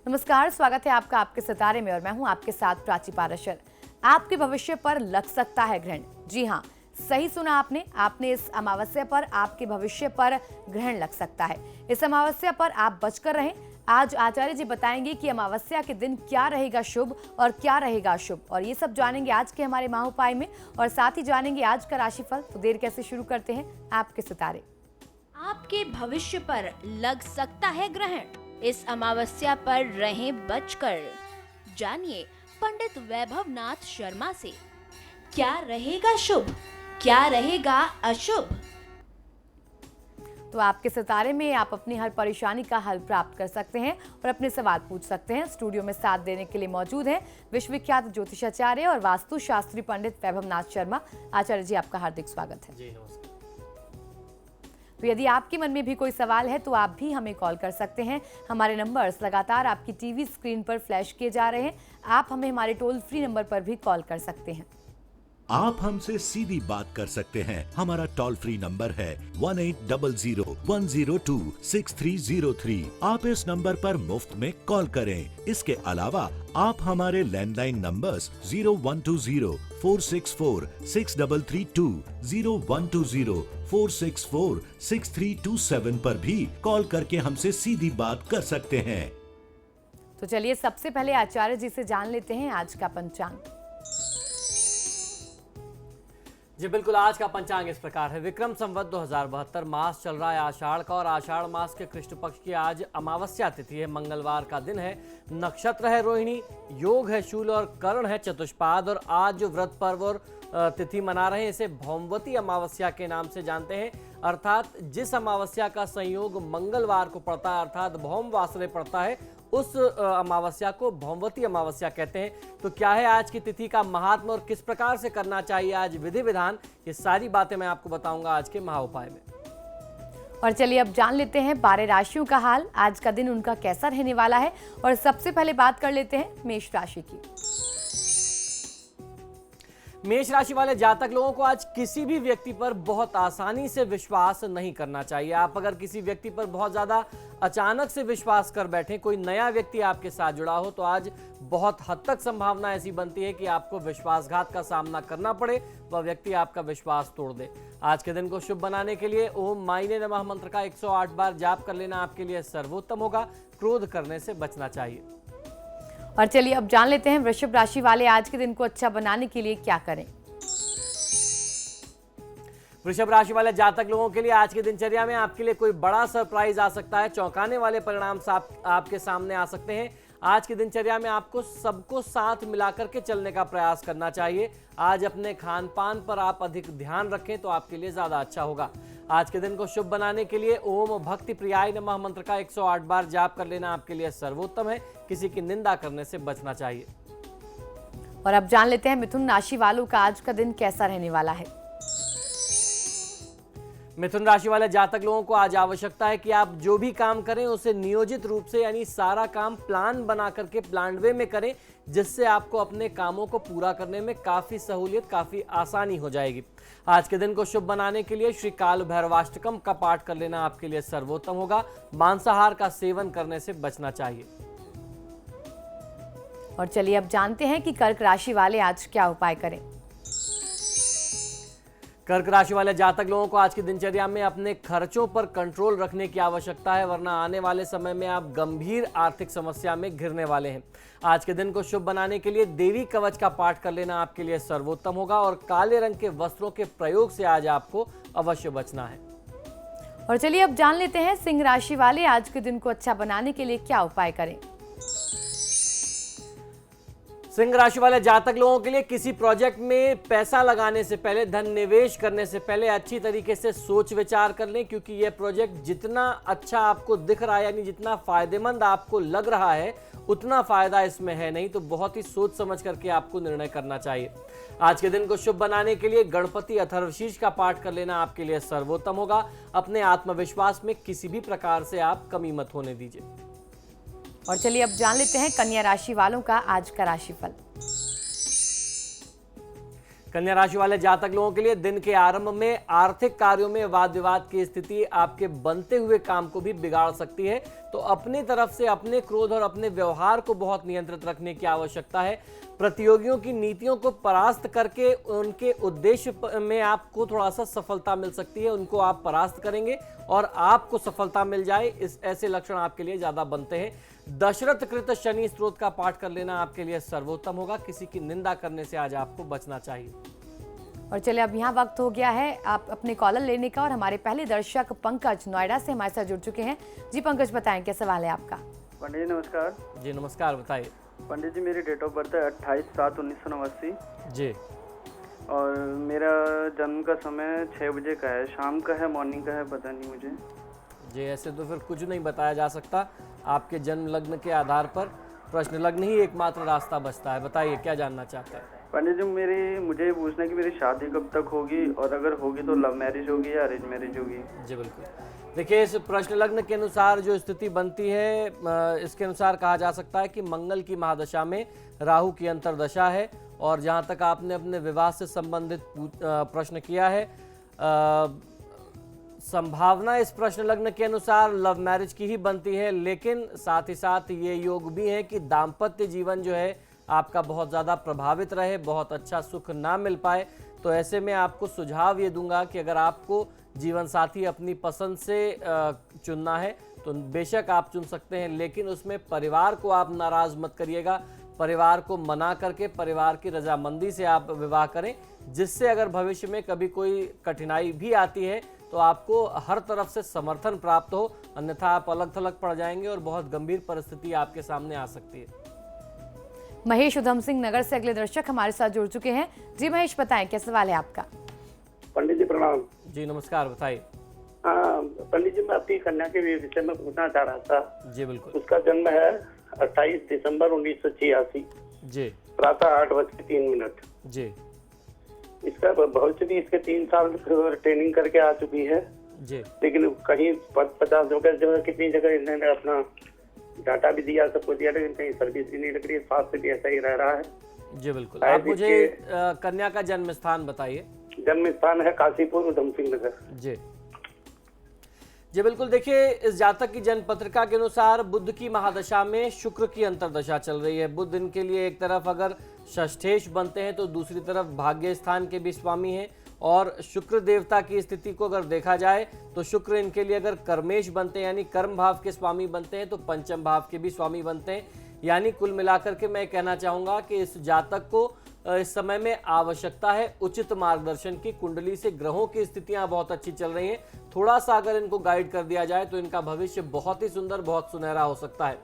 नमस्कार, स्वागत है आपका आपके सितारे में और मैं हूं आपके साथ प्राची पाराशर। आपके भविष्य पर लग सकता है ग्रहण। जी हां, सही सुना आपने इस अमावस्या पर आपके भविष्य पर ग्रहण लग सकता है। इस अमावस्या पर आप बचकर रहें। आज आचार्य जी बताएंगे कि अमावस्या के दिन क्या रहेगा शुभ और क्या रहेगा अशुभ, और ये सब जानेंगे आज के हमारे महाउपाय में, और साथ ही जानेंगे आज का राशिफल। तो देर कैसे शुरू करते हैं आपके सितारे। आपके भविष्य पर लग सकता है ग्रहण। इस अमावस्या पर रहें बचकर। जानिए पंडित वैभव नाथ शर्मा से, क्या रहेगा शुभ, क्या रहेगा अशुभ। तो आपके सितारे में आप अपनी हर परेशानी का हल प्राप्त कर सकते हैं और अपने सवाल पूछ सकते हैं। स्टूडियो में साथ देने के लिए मौजूद हैं विश्वविख्यात ज्योतिषाचार्य और वास्तु शास्त्री पंडित वैभव नाथ शर्मा। आचार्य जी, आपका हार्दिक स्वागत है। जी नमस्कार। तो यदि आपके मन में भी कोई सवाल है तो आप भी हमें कॉल कर सकते हैं। हमारे नंबर्स लगातार आपकी टीवी स्क्रीन पर फ्लैश किए जा रहे हैं। आप हमें हमारे टोल फ्री नंबर पर भी कॉल कर सकते हैं। आप हमसे सीधी बात कर सकते हैं। हमारा टोल फ्री नंबर है 1800-102-6303। आप इस नंबर पर मुफ्त में कॉल करें। इसके अलावा आप हमारे लैंडलाइन नंबर्स 0120-464-6332, 0120-464-6327 पर भी कॉल करके हमसे सीधी बात कर सकते हैं। तो चलिए सबसे पहले आचार्य जी से जान लेते हैं आज का पंचांग। जी बिल्कुल, आज का पंचांग इस प्रकार है। विक्रम संवत 2072 मास चल रहा है आषाढ़ का, और आषाढ़ मास के कृष्ण पक्ष की आज अमावस्या तिथि है। मंगलवार का दिन है। नक्षत्र है रोहिणी, योग है शूल और कर्ण है चतुष्पाद। और आज जो व्रत पर्व और तिथि मना रहे हैं इसे भौमवती अमावस्या के नाम से जानते हैं। अर्थात जिस अमावस्या का संयोग मंगलवार को पड़ता है, अर्थात भौम वासरे पड़ता है, उस अमावस्या को भौमवती अमावस्या कहते हैं। तो क्या है आज की तिथि का महात्मा और किस प्रकार से करना चाहिए आज विधि विधान, ये सारी बातें मैं आपको बताऊंगा आज के महाउपाय में। और चलिए अब जान लेते हैं 12 राशियों का हाल। आज का दिन उनका कैसा रहने वाला है, और सबसे पहले बात कर लेते हैं मेष राशि की। मेष राशि वाले जातक लोगों को आज किसी भी व्यक्ति पर बहुत आसानी से विश्वास नहीं करना चाहिए। आप अगर किसी व्यक्ति पर बहुत ज्यादा अचानक से विश्वास कर बैठे, कोई नया व्यक्ति आपके साथ जुड़ा हो, तो आज बहुत हद तक संभावना ऐसी बनती है कि आपको विश्वासघात का सामना करना पड़े, वह व्यक्ति आपका विश्वास तोड़ दे। आज के दिन को शुभ बनाने के लिए ओम माईने नमः मंत्र का 108 बार जाप कर लेना आपके लिए सर्वोत्तम होगा। क्रोध करने से बचना चाहिए। और चलिए अब जान लेते हैं वृषभ राशि वाले आज के दिन को अच्छा बनाने के लिए क्या करें। वृषभ राशि वाले जातक लोगों के लिए आज की दिनचर्या में आपके लिए कोई बड़ा सरप्राइज आ सकता है। चौंकाने वाले परिणाम आपके सामने आ सकते हैं। आज की दिनचर्या में आपको सबको साथ मिलाकर के चलने का प्रयास करना चाहिए। आज अपने खान पान पर आप अधिक ध्यान रखें तो आपके लिए ज्यादा अच्छा होगा। आज के दिन को शुभ बनाने के लिए ओम भक्ति प्रियाय नमः मंत्र का 108 बार जाप कर लेना आपके लिए सर्वोत्तम है। किसी की निंदा करने से बचना चाहिए। और अब जान लेते हैं मिथुन राशि वालों का आज का दिन कैसा रहने वाला है। मिथुन राशि वाले जातक लोगों को आज आवश्यकता है कि आप जो भी काम करें उसे नियोजित रूप से, यानी सारा काम प्लान बना करके प्लान वे में करें, जिससे आपको अपने कामों को पूरा करने में काफी सहूलियत, काफी आसानी हो जाएगी। आज के दिन को शुभ बनाने के लिए श्री काल भैरवाष्टकम का पाठ कर लेना आपके लिए सर्वोत्तम होगा। मांसाहार का सेवन करने से बचना चाहिए। और चलिए अब जानते हैं कि कर्क राशि वाले आज क्या उपाय करें। कर्क राशि वाले जातक लोगों को आज की दिनचर्या में अपने खर्चों पर कंट्रोल रखने की आवश्यकता है, वरना आने वाले समय में आप गंभीर आर्थिक समस्या में घिरने वाले हैं। आज के दिन को शुभ बनाने के लिए देवी कवच का पाठ कर लेना आपके लिए सर्वोत्तम होगा, और काले रंग के वस्त्रों के प्रयोग से आज आपको अवश्य बचना है। और चलिए अब जान लेते हैं सिंह राशि वाले आज के दिन को अच्छा बनाने के लिए क्या उपाय करें। सिंह राशि वाले जातक लोगों के लिए किसी प्रोजेक्ट में पैसा लगाने से पहले, धन निवेश करने से पहले अच्छी तरीके से सोच विचार कर लें, क्योंकि यह प्रोजेक्ट जितना अच्छा आपको दिख रहा है, यानी जितना फायदेमंद आपको लग रहा है, उतना फायदा इसमें है नहीं। तो बहुत ही सोच समझ करके आपको निर्णय करना चाहिए। आज के दिन को शुभ बनाने के लिए गणपति अथर्वशीर्ष का पाठ कर लेना आपके लिए सर्वोत्तम होगा। अपने आत्मविश्वास में किसी भी प्रकार से आप कमी मत होने दीजिए। और चलिए अब जान लेते हैं कन्या राशि वालों का आज का राशिफल। कन्या राशि वाले जातक लोगों के लिए दिन के आरंभ में आर्थिक कार्यों में वाद विवाद की स्थिति आपके बनते हुए काम को भी बिगाड़ सकती है, तो अपनी तरफ से अपने क्रोध और अपने व्यवहार को बहुत नियंत्रित रखने की आवश्यकता है। प्रतियोगियों की नीतियों को परास्त करके उनके उद्देश्य में आपको थोड़ा सा सफलता मिल सकती है, उनको आप परास्त करेंगे और आपको सफलता मिल जाए, इस ऐसे लक्षण आपके लिए ज्यादा बनते हैं। दशरथ कृत शनि स्त्रोत का पाठ कर लेना आपके लिए सर्वोत्तम होगा। किसी की निंदा करने से आज आपको बचना चाहिए। और चलिए अब यहाँ वक्त हो गया है आप अपने कॉलर लेने का, और हमारे पहले दर्शक पंकज नोएडा से हमारे साथ जुड़ चुके हैं। जी पंकज, बताएं क्या सवाल है आपका। पंडित जी नमस्कार। जी नमस्कार, बताइए। पंडित जी मेरी डेट ऑफ बर्थ है 28/7/1989 जी, और मेरा जन्म का समय 6 बजे का है, शाम का है मॉर्निंग का है, पता नहीं मुझे। जी ऐसे तो फिर कुछ नहीं बताया जा सकता। आपके जन्म लग्न के आधार पर प्रश्न लग्न ही एकमात्र रास्ता बचता है। बताइए क्या जानना चाहते हैं। पंडित जी मुझे ये पूछना है कि मेरी शादी कब तक होगी, और अगर होगी तो लव मैरिज होगी या अरेंज मैरिज होगी। जी बिल्कुल, देखिए इस प्रश्न लग्न के अनुसार जो स्थिति बनती है, इसके अनुसार कहा जा सकता है कि मंगल की महादशा में राहु की अंतर्दशा है। और जहाँ तक आपने अपने विवाह से संबंधित प्रश्न किया है, संभावना इस प्रश्न लग्न के अनुसार लव मैरिज की ही बनती है, लेकिन साथ ही साथ ये योग भी है कि दाम्पत्य जीवन जो है आपका बहुत ज़्यादा प्रभावित रहे, बहुत अच्छा सुख ना मिल पाए। तो ऐसे में आपको सुझाव ये दूंगा कि अगर आपको जीवन साथी अपनी पसंद से चुनना है तो बेशक आप चुन सकते हैं, लेकिन उसमें परिवार को आप नाराज़ मत करिएगा। परिवार को मना करके परिवार की रजामंदी से आप विवाह करें, जिससे अगर भविष्य में कभी कोई कठिनाई भी आती है तो आपको हर तरफ से समर्थन प्राप्त हो, अन्यथा आप अलग थलग पड़ जाएंगे और बहुत गंभीर परिस्थिति आपके सामने आ सकती है। महेश उधम सिंह नगर से अगले दर्शक हमारे साथ जुड़ चुके हैं। जी महेश, बताएं क्या सवाल है आपका। पंडित जी प्रणाम। जी नमस्कार, बताइए। हाँ पंडित जी, मैं अपनी कन्या के विषय में पूछना चाह रहा था। जी बिल्कुल। उसका जन्म है 28 दिसंबर 1986, जी प्रातः 8:03। जी इसका भविष्य भी इसके 3 साल ट्रेनिंग करके आ चुकी है, जी, लेकिन कहीं 50 जगह कितनी जगह इन्होंने अपना डाटा भी दिया, सब कुछ दिया, लेकिन कहीं सर्विस भी नहीं लग रही है, स्वास्थ्य भी ऐसा ही रह रहा है। जी बिल्कुल। आप मुझे कन्या का जन्म स्थान बताइए। जन्म स्थान है काशीपुर, उधम सिंह नगर। जी जी बिल्कुल, देखिए इस जातक की जन्म पत्रिका के अनुसार बुध की महादशा में शुक्र की अंतर्दशा चल रही है। बुध इनके लिए एक तरफ अगर षष्ठेश बनते हैं तो दूसरी तरफ भाग्य स्थान के भी स्वामी हैं, और शुक्र देवता की स्थिति को अगर देखा जाए तो शुक्र इनके लिए अगर कर्मेश बनते हैं यानी कर्म भाव के स्वामी बनते हैं तो पंचम भाव के भी स्वामी बनते हैं। यानी कुल मिलाकर के मैं कहना चाहूँगा कि इस जातक को इस समय में आवश्यकता है उचित मार्गदर्शन की। कुंडली से ग्रहों की स्थितियां बहुत अच्छी चल रही हैं, थोड़ा सा अगर इनको गाइड कर दिया जाए तो इनका भविष्य बहुत ही सुंदर, बहुत सुनहरा हो सकता है।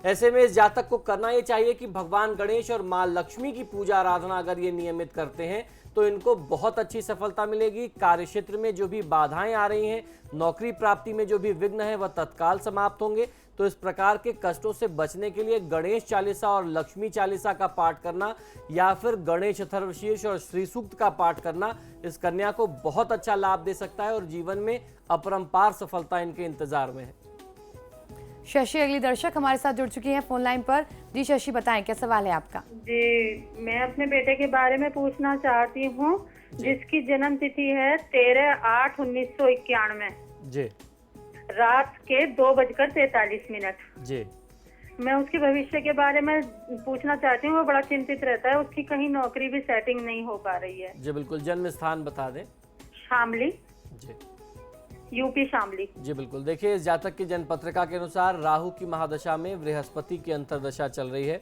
ऐसे में इस जातक को करना ये चाहिए कि भगवान गणेश और माँ लक्ष्मी की पूजा आराधना अगर ये नियमित करते हैं तो इनको बहुत अच्छी सफलता मिलेगी। कार्य क्षेत्र में जो भी बाधाएं आ रही हैं, नौकरी प्राप्ति में जो भी विघ्न है वह तत्काल समाप्त होंगे। तो इस प्रकार के कष्टों से बचने के लिए गणेश चालीसा और लक्ष्मी चालीसा का पाठ करना या फिर गणेश अथर्वशीर्ष और श्री सूक्त का पाठ करना इस कन्या को बहुत अच्छा लाभ दे सकता है और जीवन में अपरंपार सफलता इनके इंतजार में है। शशि अगली दर्शक हमारे साथ जुड़ चुकी हैं फोन लाइन पर। जी शशि, बताएं क्या सवाल है आपका। जी, मैं अपने बेटे के बारे में पूछना चाहती हूँ, जिसकी जन्म तिथि है 13/8/1991। जी। रात के 2:43। जी। मैं उसके भविष्य के बारे में पूछना चाहती हूँ। वो बड़ा चिंतित रहता है, उसकी कहीं नौकरी भी सेटिंग नहीं हो पा रही है। जी बिल्कुल, जन्म स्थान बता दें। शामली। जी। यूपी शामली। जी बिल्कुल, देखिए इस जातक की जन्म पत्रिका के अनुसार राहु की महादशा में बृहस्पति की अंतर्दशा चल रही है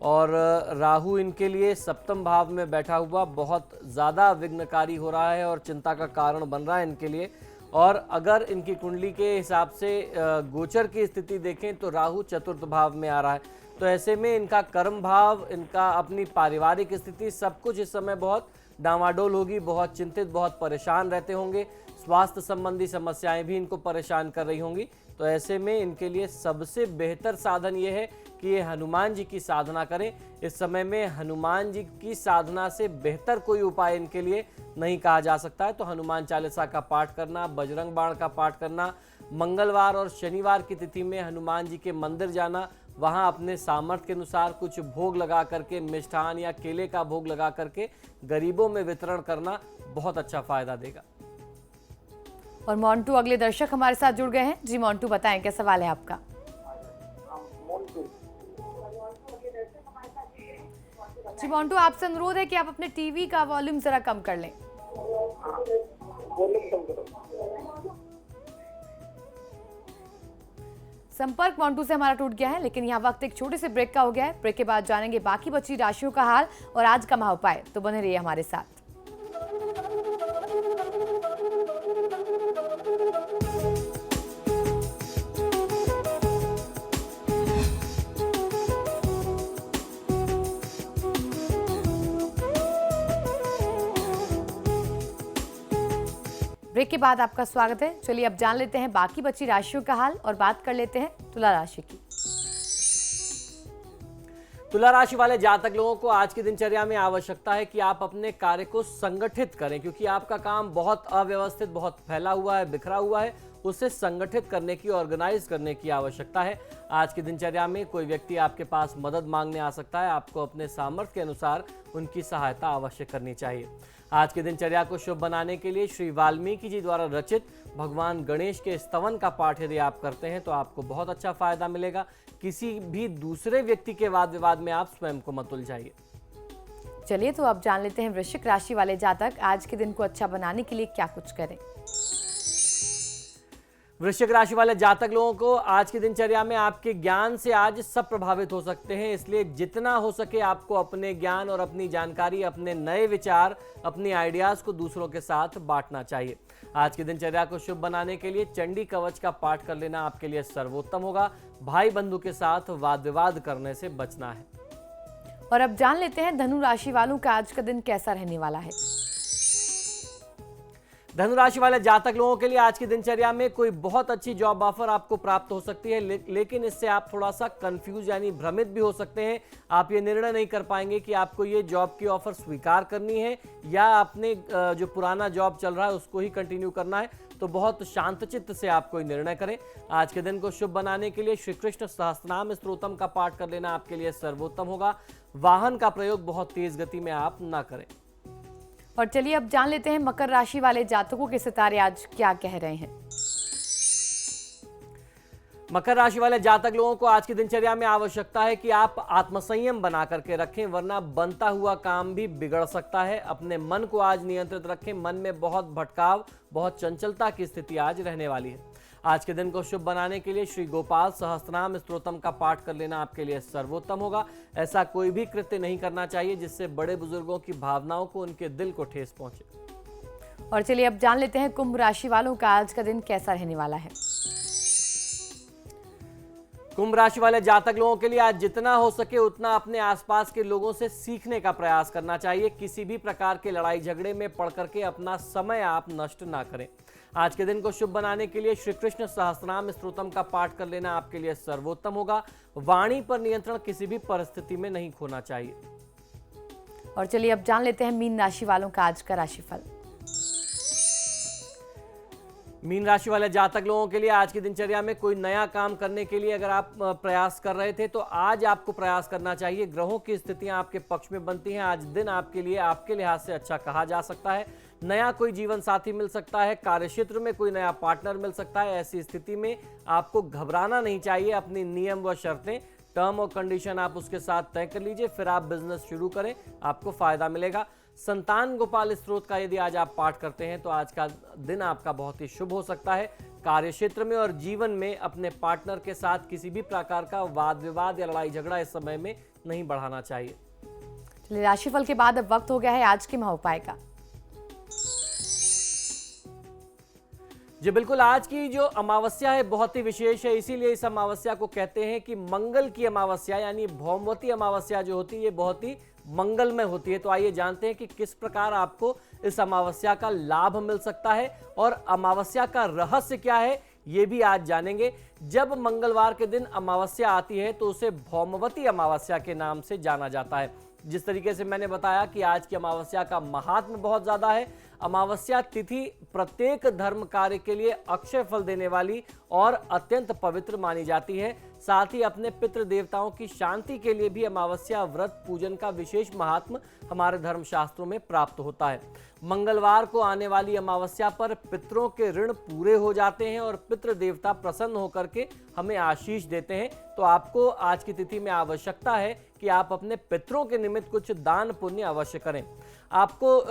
और राहु इनके लिए सप्तम भाव में बैठा हुआ बहुत ज़्यादा विघ्नकारी हो रहा है और चिंता का कारण बन रहा है इनके लिए। और अगर इनकी कुंडली के हिसाब से गोचर की स्थिति देखें तो राहु चतुर्थ भाव में आ रहा है, तो ऐसे में इनका कर्म भाव, इनका अपनी पारिवारिक स्थिति, सब कुछ इस समय बहुत डामाडोल होगी, बहुत चिंतित, बहुत परेशान रहते होंगे। स्वास्थ्य संबंधी समस्याएं भी इनको परेशान कर रही होंगी। तो ऐसे में इनके लिए सबसे बेहतर साधन ये है कि ये हनुमान जी की साधना करें। इस समय में हनुमान जी की साधना से बेहतर कोई उपाय इनके लिए नहीं कहा जा सकता है। तो हनुमान चालीसा का पाठ करना, बजरंग बाण का पाठ करना, मंगलवार और शनिवार की तिथि में हनुमान जी के मंदिर जाना, वहां अपने सामर्थ्य के अनुसार कुछ भोग लगा करके, मिष्ठान या केले का भोग लगा करके गरीबों में वितरण करना बहुत अच्छा फायदा देगा। और मोंटू अगले दर्शक हमारे साथ जुड़ गए हैं। जी मोंटू, बताएं क्या सवाल है आपका। जी मोंटू, आपसे अनुरोध है कि आप अपने टीवी का वॉल्यूम जरा कम कर लें। संपर्क मोंटू से हमारा टूट गया है, लेकिन यहाँ वक्त एक छोटे से ब्रेक का हो गया है। ब्रेक के बाद जानेंगे बाकी बची राशियों का हाल और आज का महाउपाय, तो बने रहिए हमारे साथ। ब्रेक के बाद आपका स्वागत है। चलिए अब जान लेते हैं बाकी बची राशियों का हाल और बात कर लेते हैं तुला राशि की। तुला राशि वाले जातक लोगों को आज की दिनचर्या में आवश्यकता है कि आप अपने कार्य को संगठित करें, क्योंकि आपका काम बहुत अव्यवस्थित, बहुत फैला हुआ है, बिखरा हुआ है। उसे संगठित करने की, ऑर्गेनाइज करने की आवश्यकता है। आज की दिनचर्या में कोई व्यक्ति आपके पास मदद मांगने आ सकता है। आपको अपने सामर्थ्य के अनुसार उनकी सहायता अवश्य करनी चाहिए। आज की दिनचर्या को शुभ बनाने के लिए श्री वाल्मीकि जी द्वारा रचित भगवान गणेश के स्तवन का पाठ यदि आप करते हैं तो आपको बहुत अच्छा फायदा मिलेगा। किसी भी दूसरे व्यक्ति के वाद विवाद में आप स्वयं को मत उलझाइए। चलिए तो अब जान लेते हैं वृश्चिक राशि वाले जातक आज के दिन को अच्छा बनाने के लिए क्या कुछ करें। वृश्चिक राशि वाले जातक लोगों को आज की दिनचर्या में आपके ज्ञान से आज सब प्रभावित हो सकते हैं, इसलिए जितना हो सके आपको अपने ज्ञान और अपनी जानकारी, अपने नए विचार, अपनी आइडियाज को दूसरों के साथ बांटना चाहिए। आज की दिनचर्या को शुभ बनाने के लिए चंडी कवच का पाठ कर लेना आपके लिए सर्वोत्तम होगा। भाई बंधु के साथ वाद विवाद करने से बचना है। और अब जान लेते हैं धनु राशि वालों का आज का दिन कैसा रहने वाला है। धनु राशि वाले जातक लोगों के लिए आज की दिनचर्या में कोई बहुत अच्छी जॉब ऑफर आपको प्राप्त हो सकती है, लेकिन इससे आप थोड़ा सा कंफ्यूज यानी भ्रमित भी हो सकते हैं। आप ये निर्णय नहीं कर पाएंगे कि आपको ये जॉब की ऑफर स्वीकार करनी है या अपने जो पुराना जॉब चल रहा है उसको ही कंटिन्यू करना है। तो बहुत शांतचित्त से आप कोई निर्णय करें। आज के दिन को शुभ बनाने के लिए श्री कृष्ण सहस्त्रनाम स्तोत्रम का पाठ कर लेना आपके लिए सर्वोत्तम होगा। वाहन का प्रयोग बहुत तेज गति में आप ना करें। और चलिए अब जान लेते हैं मकर राशि वाले जातकों के सितारे आज क्या कह रहे हैं। मकर राशि वाले जातक लोगों को आज की दिनचर्या में आवश्यकता है कि आप आत्मसंयम बना करके रखें, वरना बनता हुआ काम भी बिगड़ सकता है। अपने मन को आज नियंत्रित रखें। मन में बहुत भटकाव, बहुत चंचलता की स्थिति आज रहने वाली है। आज के दिन को शुभ बनाने के लिए श्री गोपाल सहस्त्रनाम स्तोत्रम का पाठ कर लेना आपके लिए सर्वोत्तम होगा। ऐसा कोई भी कृत्य नहीं करना चाहिए जिससे बड़े बुजुर्गों की भावनाओं को, उनके दिल को ठेस पहुंचे। और चलिए अब जान लेते हैं कुंभ राशि वालों का आज का दिन कैसा रहने वाला है। कुंभ राशि वाले जातक लोगों के लिए आज जितना हो सके उतना अपने आसपास के लोगों से सीखने का प्रयास करना चाहिए। किसी भी प्रकार के लड़ाई झगड़े में पड़ करके अपना समय आप नष्ट ना करें। आज के दिन को शुभ बनाने के लिए श्री कृष्ण सहस्त्रनाम स्तोत्रम का पाठ कर लेना आपके लिए सर्वोत्तम होगा। वाणी पर नियंत्रण किसी भी परिस्थिति में नहीं खोना चाहिए। और चलिए अब जान लेते हैं मीन राशि वालों का आज का राशिफल। मीन राशि वाले जातक लोगों के लिए आज की दिनचर्या में कोई नया काम करने के लिए अगर आप प्रयास कर रहे थे तो आज आपको प्रयास करना चाहिए। ग्रहों की स्थितियां आपके पक्ष में बनती हैं। आज दिन आपके लिए, आपके लिहाज से अच्छा कहा जा सकता है। नया कोई जीवन साथी मिल सकता है, कार्यक्षेत्र में कोई नया पार्टनर मिल सकता है। ऐसी स्थिति में आपको घबराना नहीं चाहिए। अपनी नियम व शर्तें, टर्म और कंडीशन आप उसके साथ तय कर लीजिए, फिर आप बिजनेस शुरू करें, आपको फायदा मिलेगा। संतान गोपाल स्त्रोत का यदि आज आप पाठ करते हैं तो आज का दिन आपका बहुत ही शुभ हो सकता है। कार्यक्षेत्र में और जीवन में अपने पार्टनर के साथ किसी भी प्रकार का वाद विवाद या लड़ाई झगड़ा इस समय में नहीं बढ़ाना चाहिए। चलिए राशिफल के बाद अब वक्त हो गया है आज के महाउपाय का। जी बिल्कुल, आज की जो अमावस्या है बहुत ही विशेष है, इसीलिए इस अमावस्या को कहते हैं कि मंगल की अमावस्या, यानी भौमवती अमावस्या जो होती है ये बहुत ही मंगलमय होती है। तो आइए जानते हैं कि किस प्रकार आपको इस अमावस्या का लाभ मिल सकता है और अमावस्या का रहस्य क्या है ये भी आज जानेंगे। जब मंगलवार के दिन अमावस्या आती है तो उसे भौमवती अमावस्या के नाम से जाना जाता है। जिस तरीके से मैंने बताया कि आज की अमावस्या का महात्म्य बहुत ज्यादा है। अमावस्या तिथि प्रत्येक धर्म कार्य के लिए अक्षय फल देने वाली और अत्यंत पवित्र मानी जाती है। साथ ही अपने पितृ देवताओं की शांति के लिए भी अमावस्या व्रत पूजन का विशेष महात्म हमारे धर्म शास्त्रों में प्राप्त होता है। मंगलवार को आने वाली अमावस्या पर पितरों के ऋण पूरे हो जाते हैं और पितृ देवता प्रसन्न होकर के हमें आशीष देते हैं। तो आपको आज की तिथि में आवश्यकता है कि आप अपने पितरों के निमित्त कुछ दान पुण्य अवश्य करें। आपको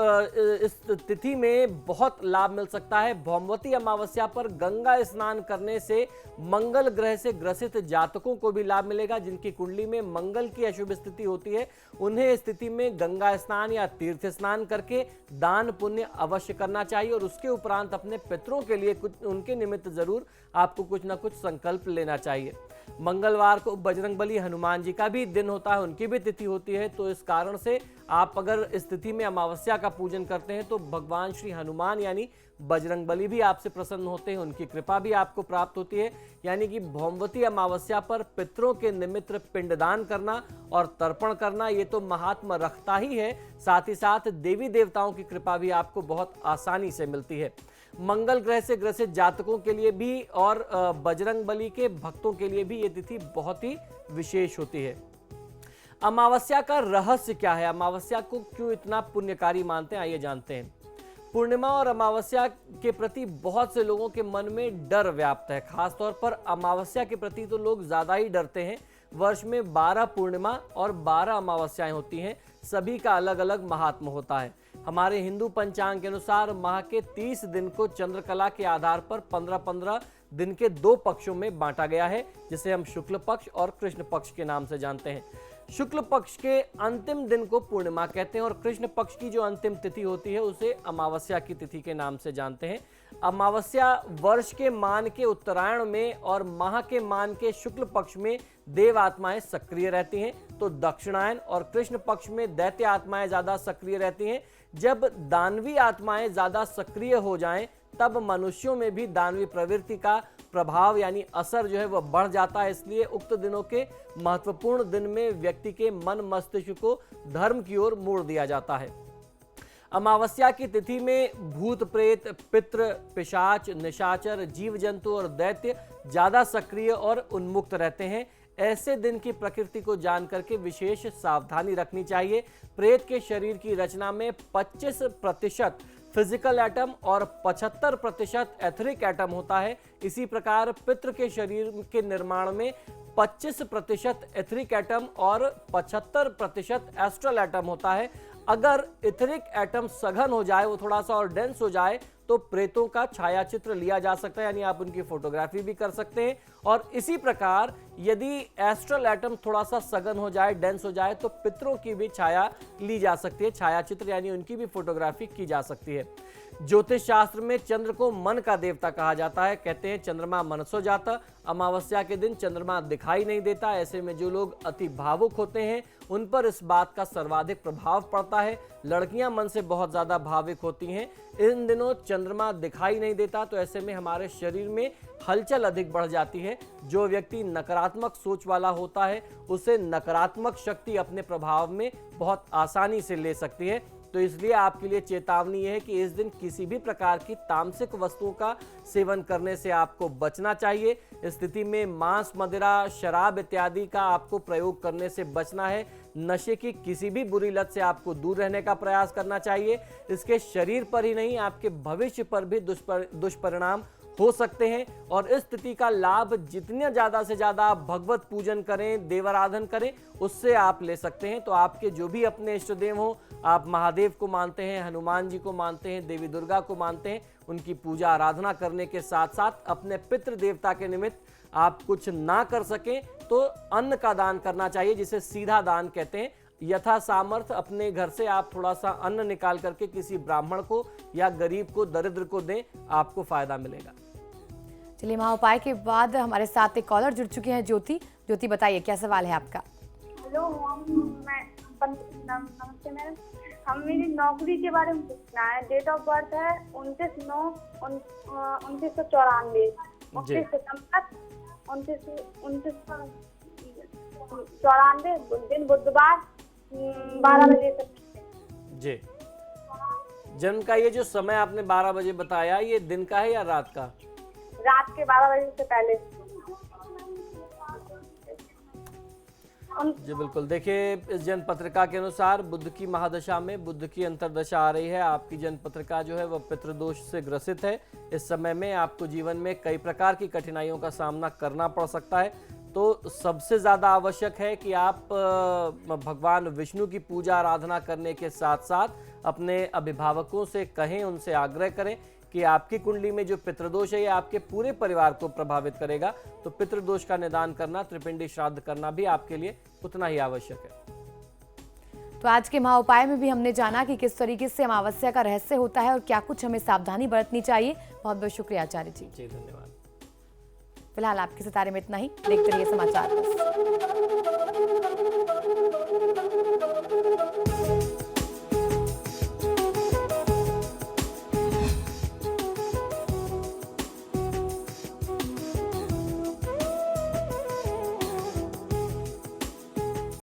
इस तिथि में बहुत लाभ मिल सकता है। भौमवती अमावस्या पर गंगा स्नान करने से मंगल ग्रह से ग्रसित जातकों को भी लाभ मिलेगा। जिनकी कुंडली में मंगल की अशुभ स्थिति होती है उन्हें इस स्थिति में गंगा स्नान या तीर्थ स्नान करके दान पुण्य अवश्य करना चाहिए और उसके उपरांत अपने पितरों के लिए कुछ उनके निमित्त जरूर आपको कुछ ना कुछ संकल्प लेना चाहिए। मंगलवार को बजरंगबली हनुमान जी का भी दिन होता है, उनकी भी तिथि होती है। तो इस कारण से आप अगर इस तिथि में अमावस्या का पूजन करते हैं तो भगवान श्री हनुमान यानी बजरंगबली भी आपसे प्रसन्न होते हैं, उनकी कृपा भी आपको प्राप्त होती है। यानी कि भौमवती अमावस्या पर पितरों के निमित्त पिंडदान करना और तर्पण करना ये तो महात्मा रखता ही है, साथ ही साथ देवी देवताओं की कृपा भी आपको बहुत आसानी से मिलती है। मंगल ग्रह से ग्रसित जातकों के लिए भी और बजरंगबली के भक्तों के लिए भी ये तिथि बहुत ही विशेष होती है। अमावस्या का रहस्य क्या है? अमावस्या को क्यों इतना पुण्यकारी मानते हैं, आइए जानते हैं। पूर्णिमा और अमावस्या के प्रति बहुत से लोगों के मन में डर व्याप्त है। खासतौर पर अमावस्या के प्रति तो लोग ज्यादा ही डरते हैं। वर्ष में 12 पूर्णिमा और 12 अमावस्याएं होती हैं, सभी का अलग अलग महात्म होता है। हमारे हिंदू पंचांग के अनुसार माह के 30 दिन को चंद्रकला के आधार पर 15-15 दिन के 2 पक्षों में बांटा गया है, जिसे हम शुक्ल पक्ष और कृष्ण पक्ष के नाम से जानते हैं। शुक्ल पक्ष के अंतिम दिन को पूर्णिमा कहते हैं और कृष्ण पक्ष की जो अंतिम तिथि होती है उसे अमावस्या की तिथि के नाम से जानते हैं। अमावस्या वर्ष के मान के उत्तरायण में और माह के मान के शुक्ल पक्ष में देव आत्माएं सक्रिय रहती हैं, तो दक्षिणायन और कृष्ण पक्ष में दैत्य आत्माएं ज्यादा सक्रिय रहती हैं। जब दानवी आत्माएं ज्यादा सक्रिय हो जाएं तब मनुष्यों में भी दानवी प्रवृत्ति का प्रभाव यानी असर जो है वह बढ़ जाता है। इसलिए उक्त दिनों के महत्वपूर्ण दिन में व्यक्ति के मन मस्तिष्क को धर्म की ओर मोड़ दिया जाता है। अमावस्या की तिथि में भूत प्रेत, पितृ, पिशाच, निशाचर, जीव जंतु और दैत्य ज्यादा सक्रिय और उन्मुक्त रहते हैं। ऐसे दिन की प्रकृति को जान करके विशेष सावधानी रखनी चाहिए। प्रेत के शरीर की रचना में 25% फिजिकल एटम और 75% एथरिक एटम होता है। इसी प्रकार पितृ के शरीर के निर्माण में 25% एथरिक एटम और 75% एस्ट्रल एटम होता है। अगर इथरिक एटम सघन हो जाए, वो थोड़ा सा और डेंस हो जाए, तो प्रेतों का छाया चित्र लिया जा सकता है, यानी आप उनकी फोटोग्राफी भी कर सकते हैं। और इसी प्रकार यदि एस्ट्रल एटम थोड़ा सा सघन हो जाए, डेंस हो जाए, तो पितरों की भी छाया ली जा सकती है, छाया चित्र यानी उनकी भी फोटोग्राफी की जा सकती है। ज्योतिष शास्त्र में चंद्र को मन का देवता कहा जाता है। कहते हैं चंद्रमा मनसो जाता। अमावस्या के दिन चंद्रमा दिखाई नहीं देता। ऐसे में जो लोग अति भावुक होते हैं उन पर इस बात का सर्वाधिक प्रभाव पड़ता है। लड़कियां मन से बहुत ज्यादा भावुक होती हैं। इन दिनों चंद्रमा दिखाई नहीं देता, तो ऐसे में हमारे शरीर में हलचल अधिक बढ़ जाती है। जो व्यक्ति नकारात्मक सोच वाला होता है उसे नकारात्मक शक्ति अपने प्रभाव में बहुत आसानी से ले सकती है। तो इसलिए आपके लिए चेतावनी यह है कि इस दिन किसी भी प्रकार की तामसिक वस्तुओं का सेवन करने से आपको बचना चाहिए। इस स्थिति में मांस, मदिरा, शराब इत्यादि का आपको प्रयोग करने से बचना है। नशे की किसी भी बुरी लत से आपको दूर रहने का प्रयास करना चाहिए। इसके शरीर पर ही नहीं, आपके भविष्य पर भी दुष्परिणाम हो सकते हैं। और इस स्थिति का लाभ जितने ज्यादा से ज्यादा आप भगवत पूजन करें, देवाराधन करें, उससे आप ले सकते हैं। तो आपके जो भी अपने इष्ट देव हो, आप महादेव को मानते हैं, हनुमान जी को मानते हैं, देवी दुर्गा को मानते हैं, उनकी पूजा आराधना करने के साथ साथ अपने पितृ देवता के निमित्त आप कुछ ना कर सकें तो अन्न का दान करना चाहिए, जिसे सीधा दान कहते हैं। यथा सामर्थ्य अपने घर से आप थोड़ा सा अन्न निकाल करके किसी ब्राह्मण को या गरीब को, दरिद्र को दें, आपको फायदा मिलेगा। चलिए, महाउपाय के बाद हमारे साथ एक कॉलर जुड़ चुके हैं, ज्योति। ज्योति, बताइए क्या सवाल है आपका? हेलो, नमस्ते मैम। हम मेरी नौकरी के बारे में पूछना है। डेट ऑफ बर्थ है 29/9/1994, 29 सितंबर 1994, दिन बुधवार 12 बजे तक। जी, जन्म का ये जो समय आपने 12 बजे बताया, ये दिन का है या रात का? रात के 12 बजे से पहले। जी बिल्कुल, देखिए इस जन्म पत्रिका के अनुसार बुध की महादशा में बुध की अंतर्दशा आ रही है। आपकी जन्म पत्रिका जो है वह पितृदोष से ग्रसित है। इस समय में आपको जीवन में कई प्रकार की कठिनाइयों का सामना करना पड़ सकता है। तो सबसे ज़्यादा आवश्यक है कि आप भगवान विष्णु की पूजा आराधना करने के साथ साथ अपने अभिभावकों से कहें, उनसे आग्रह करें कि आपकी कुंडली में जो पितृदोष है ये आपके पूरे परिवार को प्रभावित करेगा। तो पितृदोष का निदान करना, त्रिपिंडी श्राद्ध करना भी आपके लिए उतना ही आवश्यक है। तो आज के महाउपाय में भी हमने जाना कि किस तरीके से अमावस्या का रहस्य होता है और क्या कुछ हमें सावधानी बरतनी चाहिए। बहुत बहुत शुक्रिया आचार्य जी। जी धन्यवाद। फिलहाल आपके सितारे में इतना ही। देखते रहिए समाचार बस।